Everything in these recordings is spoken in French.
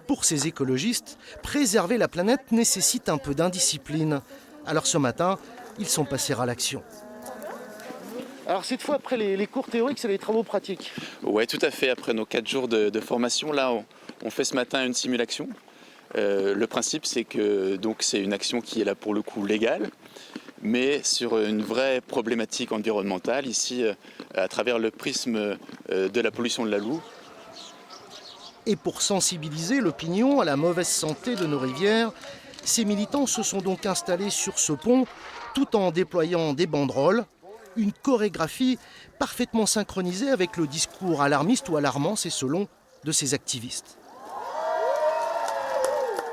Pour ces écologistes, préserver la planète nécessite un peu d'indiscipline. Alors ce matin, ils sont passés à l'action. Alors cette fois, après les cours théoriques, c'est les travaux pratiques. Oui, tout à fait. Après nos 4 jours de formation, là, on fait ce matin une simulation. Le principe, c'est que c'est une action qui est là pour le coup légale, mais sur une vraie problématique environnementale, ici, à travers le prisme de la pollution de la Loue. Et pour sensibiliser l'opinion à la mauvaise santé de nos rivières, ces militants se sont donc installés sur ce pont tout en déployant des banderoles, une chorégraphie parfaitement synchronisée avec le discours alarmiste ou alarmant, c'est selon, de ces activistes.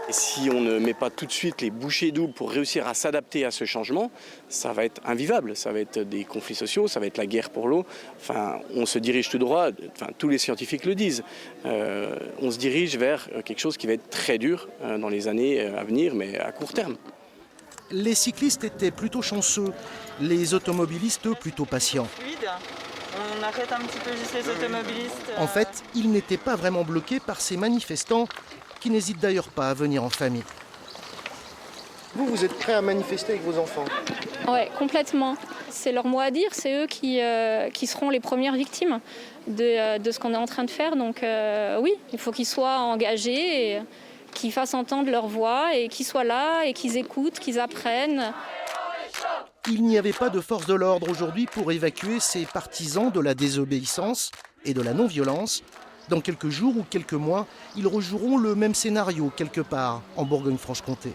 Et si on ne met pas tout de suite les bouchées doubles pour réussir à s'adapter à ce changement, ça va être invivable, ça va être des conflits sociaux, ça va être la guerre pour l'eau. Enfin, on se dirige tout droit, tous les scientifiques le disent, on se dirige vers quelque chose qui va être très dur dans les années à venir, mais à court terme. Les cyclistes étaient plutôt chanceux, les automobilistes eux, plutôt patients. On arrête un petit peu juste les automobilistes. En fait, ils n'étaient pas vraiment bloqués par ces manifestants qui n'hésitent d'ailleurs pas à venir en famille. Vous êtes prêts à manifester avec vos enfants? Oui, complètement. C'est leur mot à dire, c'est eux qui seront les premières victimes de ce qu'on est en train de faire. Donc oui, il faut qu'ils soient engagés, et qu'ils fassent entendre leur voix et qu'ils soient là et qu'ils écoutent, qu'ils apprennent. Il n'y avait pas de force de l'ordre aujourd'hui pour évacuer ces partisans de la désobéissance et de la non-violence. Dans quelques jours ou quelques mois, ils rejoueront le même scénario quelque part en Bourgogne-Franche-Comté.